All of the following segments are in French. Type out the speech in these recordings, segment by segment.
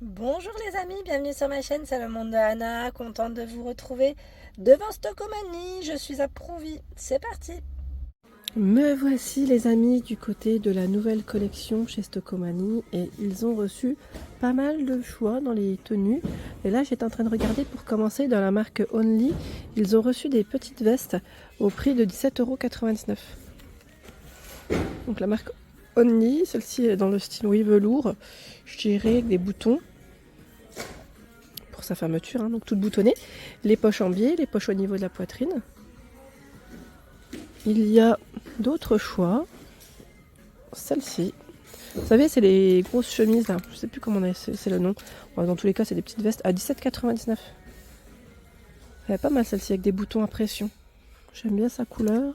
Bonjour les amis, bienvenue sur ma chaîne, c'est le monde de Anna, contente de vous retrouver devant Stockomanie, je suis à Prouvy, c'est parti. Me voici les amis du côté de la nouvelle collection chez Stockomanie et ils ont reçu pas mal de choix dans les tenues. Et là j'étais en train de regarder pour commencer dans la marque Only, ils ont reçu des petites vestes au prix de 17,99 €. Donc la marque Only, celle-ci est dans le style oui velours, je dirais avec des boutons. Sa fermeture, hein, donc toute boutonnée, les poches en biais, les poches au niveau de la poitrine. Il y a d'autres choix. Celle-ci, vous savez, c'est les grosses chemises là, je sais plus comment c'est le nom. Bon, dans tous les cas, c'est des petites vestes à 17,99 €. Elle est pas mal celle-ci avec des boutons à pression. J'aime bien sa couleur.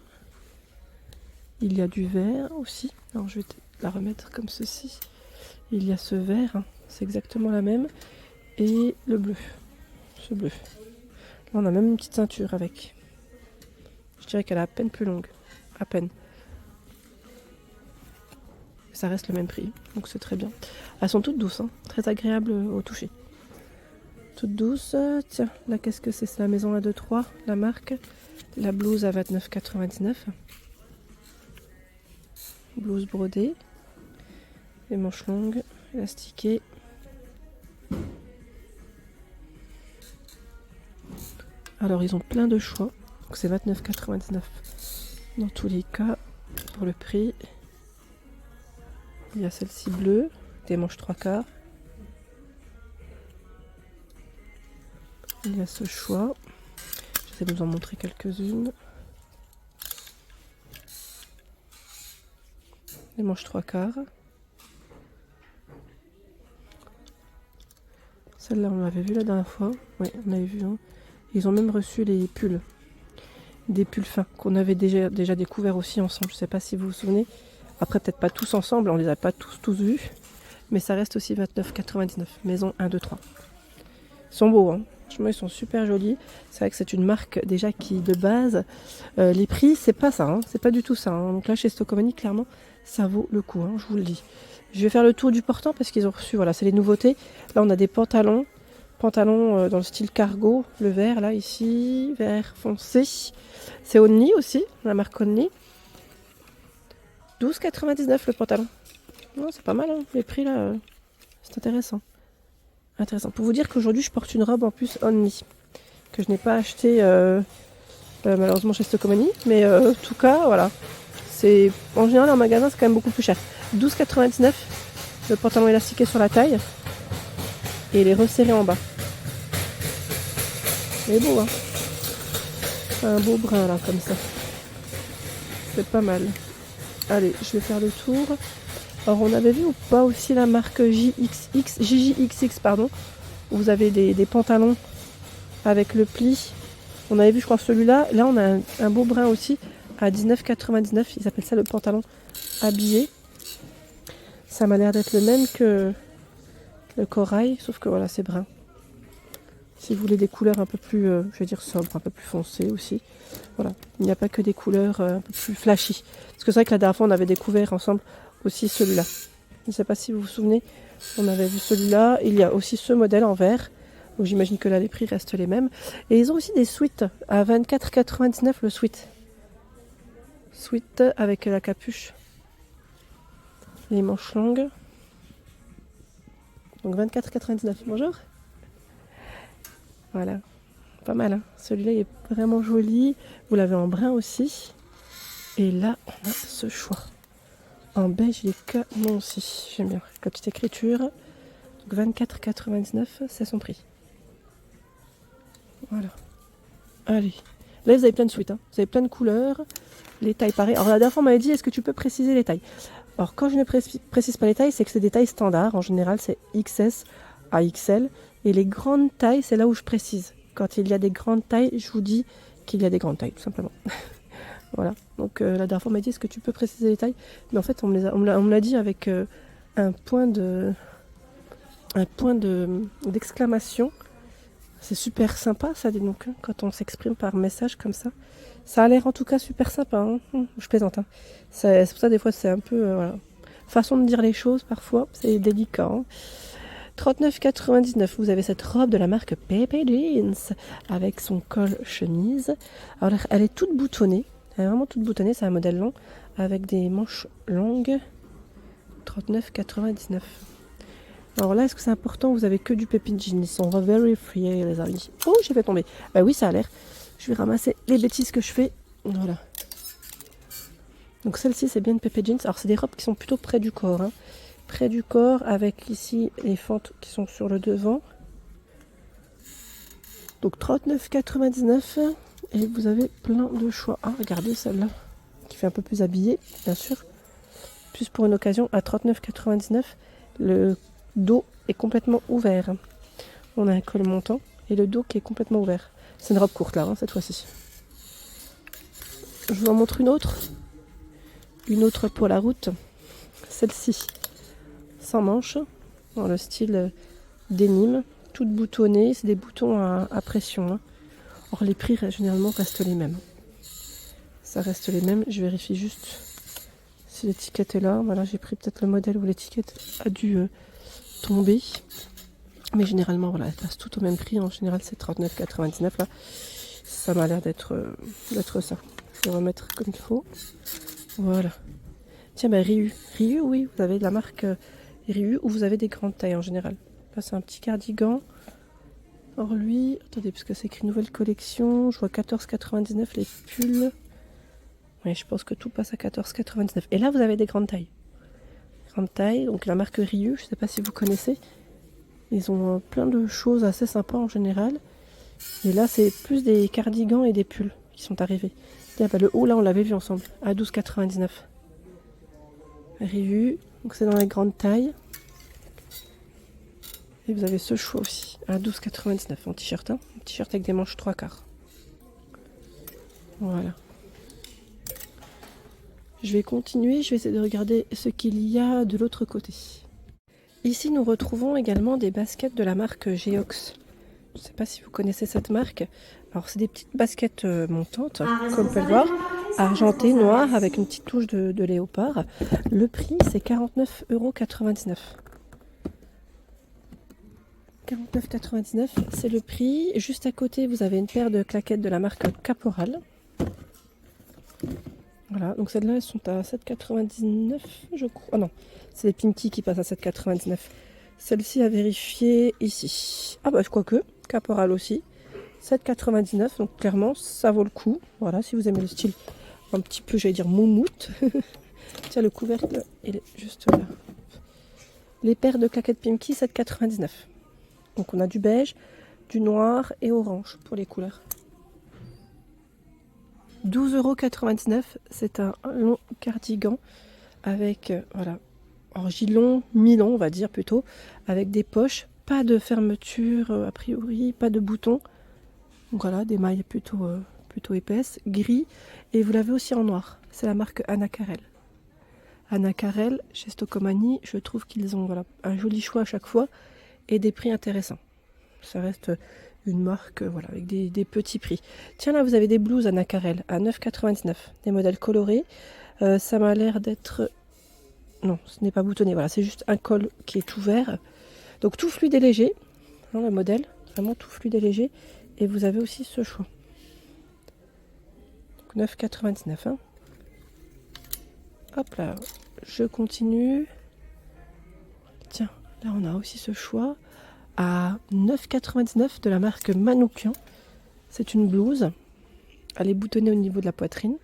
Il y a du vert aussi. Alors je vais la remettre comme ceci. Il y a ce vert, hein, c'est exactement la même. Et le bleu, ce bleu. Là, on a même une petite ceinture avec. Je dirais qu'elle est à peine plus longue, à peine. Ça reste le même prix, donc c'est très bien. Elles sont toutes douces, hein, très agréables au toucher. Toutes douces. Tiens, là, qu'est-ce que c'est? C'est la maison 1, 2, 3, la marque. La blouse à 29,99 €. Blouse brodée. Les manches longues, élastiquées. Alors ils ont plein de choix, donc c'est 29,99 € dans tous les cas pour le prix. Il y a celle-ci bleue, des manches 3/4. Il y a ce choix, j'essaie de vous en montrer quelques-unes. Les manches 3/4. Celle-là on l'avait vue la dernière fois, oui on avait vu. Hein. Ils ont même reçu les pulls, des pulls fins qu'on avait déjà découvert aussi ensemble. Je ne sais pas si vous vous souvenez. Après peut-être pas tous ensemble, on les a pas tous vus, mais ça reste aussi 29,99 €. Maison 1, 2, 3. Ils sont beaux, hein. Franchement ils sont super jolis. C'est vrai que c'est une marque déjà qui de base, les prix c'est pas ça, hein. C'est pas du tout ça. Hein. Donc là chez Stockomanie clairement ça vaut le coup, hein, je vous le dis. Je vais faire le tour du portant parce qu'ils ont reçu, voilà, c'est les nouveautés. Là on a des pantalons dans le style cargo, le vert là ici, vert foncé. C'est Only aussi, la marque Only. 12,99 € le pantalon. Non, c'est pas mal, hein. Les prix là, c'est intéressant. Intéressant. Pour vous dire qu'aujourd'hui je porte une robe en plus Only, que je n'ai pas acheté malheureusement chez Stockomanie, mais en tout cas voilà. C'est en général en magasin c'est quand même beaucoup plus cher. 12,99 € le pantalon élastiqué sur la taille et il est resserré en bas. Il est beau, hein. Un beau brun là comme ça. C'est pas mal. Allez, je vais faire le tour. Alors on avait vu ou pas aussi la marque JJXX pardon, où vous avez des pantalons avec le pli. On avait vu je crois celui-là. Là on a un beau brun aussi à 19,99 €. Ils appellent ça le pantalon habillé. Ça m'a l'air d'être le même que le corail, sauf que voilà c'est brun. Si vous voulez des couleurs un peu plus, je vais dire sobres, un peu plus foncées aussi. Voilà, il n'y a pas que des couleurs un peu plus flashy. Parce que c'est vrai que la dernière fois, on avait découvert ensemble aussi celui-là. Je ne sais pas si vous vous souvenez, on avait vu celui-là. Il y a aussi ce modèle en vert. Donc j'imagine que là, les prix restent les mêmes. Et ils ont aussi des sweats à 24,99 € le sweat. Sweat avec la capuche. Les manches longues. Donc 24,99 €. Bonjour. Voilà, pas mal, hein. Celui-là il est vraiment joli. Vous l'avez en brun aussi. Et là, on a ce choix. En beige, il est canon aussi. J'aime bien. Avec la petite écriture. Donc 24,99 €, c'est son prix. Voilà. Allez. Là, vous avez plein de suites. Hein. Vous avez plein de couleurs. Les tailles pareilles. Alors, la dernière fois, on m'avait dit, est-ce que tu peux préciser les tailles? Alors, quand je ne précise pas les tailles, c'est que c'est des tailles standards. En général, c'est XS à XL. Et les grandes tailles, c'est là où je précise. Quand il y a des grandes tailles, je vous dis qu'il y a des grandes tailles, tout simplement. Voilà. Donc la dernière fois, on m'a dit, est-ce que tu peux préciser les tailles? Mais en fait, on me l'a dit avec un point d'exclamation. C'est super sympa, ça, dis donc, hein, quand on s'exprime par message comme ça. Ça a l'air en tout cas super sympa. Hein. Je plaisante. Hein. C'est pour ça, des fois, c'est un peu... voilà. Façon de dire les choses, parfois, c'est délicat. Hein. 39,99 €. Vous avez cette robe de la marque Pepe Jeans avec son col chemise. Alors elle est toute boutonnée. Elle est vraiment toute boutonnée. C'est un modèle long avec des manches longues. 39,99 €. Alors là, est-ce que c'est important? Vous avez que du Pepe Jeans. Ils sont very free, les amis. Oh, j'ai fait tomber. Bah oui, ça a l'air. Je vais ramasser les bêtises que je fais. Voilà. Donc celle-ci, c'est bien une Pepe Jeans. Alors c'est des robes qui sont plutôt près du corps. Hein. Près du corps, avec ici les fentes qui sont sur le devant. Donc 39,99 € et vous avez plein de choix. Ah, regardez celle-là, qui fait un peu plus habillée, bien sûr. Plus pour une occasion, à 39,99 €. Le dos est complètement ouvert. On a un col montant et le dos qui est complètement ouvert. C'est une robe courte là, hein, cette fois-ci. Je vous en montre une autre. Une autre pour la route. Celle-ci. Sans manches, dans le style denim, toute boutonnée, c'est des boutons à pression. Hein. Or les prix généralement restent les mêmes. Ça reste les mêmes, je vérifie juste si l'étiquette est là. Voilà, j'ai pris peut-être le modèle où l'étiquette a dû tomber. Mais généralement, voilà, elles passent toutes au même prix. En général, c'est 39,99 € là. Ça m'a l'air d'être ça. Je vais remettre comme il faut. Voilà. Tiens, bah Riu. Riu, oui, vous avez de la marque Riu où vous avez des grandes tailles en général. Là, c'est un petit cardigan. Or lui, attendez, parce que c'est écrit nouvelle collection. Je vois 14,99 € les pulls. Oui, je pense que tout passe à 14,99 €. Et là, vous avez des grandes tailles. Grande taille, donc la marque Riu, je ne sais pas si vous connaissez. Ils ont plein de choses assez sympas en général. Et là, c'est plus des cardigans et des pulls qui sont arrivés. Tiens, bah, le haut, là, on l'avait vu ensemble, à 12,99 €. Riu, donc c'est dans les grandes tailles. Et vous avez ce choix aussi, à 12,99 € en t-shirt. Hein, un t-shirt avec des manches 3/4. Voilà. Je vais continuer, je vais essayer de regarder ce qu'il y a de l'autre côté. Ici, nous retrouvons également des baskets de la marque Geox. Je ne sais pas si vous connaissez cette marque. Alors, c'est des petites baskets montantes, comme vous pouvez le voir, argentées, noires, avec une petite touche de léopard. Le prix, c'est 49,99 €. 49,99 €, c'est le prix. Juste à côté, vous avez une paire de claquettes de la marque Caporal. Voilà, donc celles-là, elles sont à 7,99 €, je crois. Ah non, c'est les Pinky qui passent à 7,99 €. Celle-ci à vérifier ici. Ah bah, je crois que Caporal aussi. 7,99 €, donc clairement, ça vaut le coup. Voilà, si vous aimez le style un petit peu, j'allais dire, moumoute. Tiens, le couvercle, il est juste là. Les paires de claquettes Pinky, 7,99 €. Donc on a du beige, du noir et orange pour les couleurs. 12,99 €, c'est un long cardigan avec, voilà, orgilon, mi-long on va dire plutôt, avec des poches, pas de fermeture a priori, pas de boutons. Donc voilà, des mailles plutôt épaisses, gris, et vous l'avez aussi en noir. C'est la marque Anna Karel. Anna Karel, chez Stocomanie, je trouve qu'ils ont voilà, un joli choix à chaque fois et des prix intéressants. Ça reste une marque voilà, avec des petits prix. Tiens, là, vous avez des blouses Anna Karel à 9,99 €. Des modèles colorés. Ça m'a l'air d'être... Non, ce n'est pas boutonné. Voilà, c'est juste un col qui est ouvert. Donc, tout fluide et léger. Hein, le modèle. Vraiment tout fluide et léger. Et vous avez aussi ce choix. 9,99 €. Hein. Hop là, je continue. Tiens, là, on a aussi ce choix. À 9,99 € de la marque Manoukian. C'est une blouse. Elle est boutonnée au niveau de la poitrine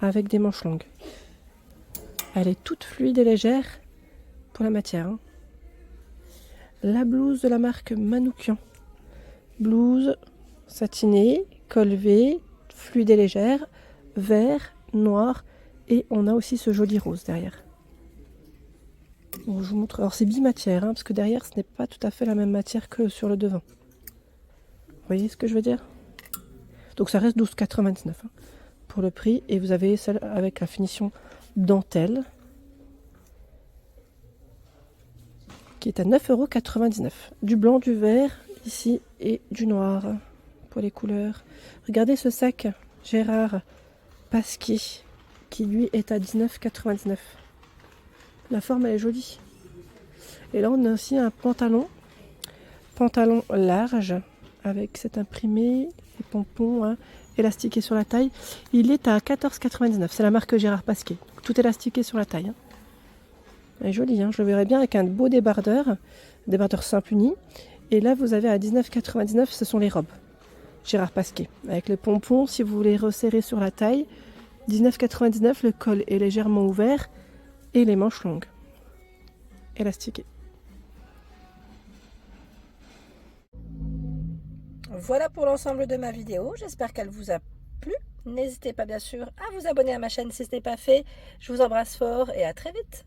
avec des manches longues. Elle est toute fluide et légère pour la matière. Hein. La blouse de la marque Manoukian. Blouse satinée, col V, fluide et légère, vert, noir et on a aussi ce joli rose derrière. Bon, je vous montre. Alors c'est bimatière, hein, parce que derrière ce n'est pas tout à fait la même matière que sur le devant. Vous voyez ce que je veux dire? Donc ça reste 12,99 € hein, pour le prix. Et vous avez celle avec la finition dentelle qui est à 9,99 €. Du blanc, du vert ici et du noir pour les couleurs. Regardez ce sac Gérard Pasquier qui lui est à 19,99 €. La forme elle est jolie. Et là on a aussi un pantalon large avec cet imprimé, les pompons hein, élastiqués sur la taille. Il est à 14,99 €. C'est la marque Gérard Pasquier. Tout élastiqué sur la taille. Hein. Il est joli, hein. Je le verrais bien avec un beau débardeur simple uni. Et là vous avez à 19,99 €, ce sont les robes Gérard Pasquier. Avec les pompons, si vous voulez resserrer sur la taille, 19,99 €, le col est légèrement ouvert et les manches longues. Élastiquées. Voilà pour l'ensemble de ma vidéo, j'espère qu'elle vous a plu. N'hésitez pas bien sûr à vous abonner à ma chaîne si ce n'est pas fait. Je vous embrasse fort et à très vite.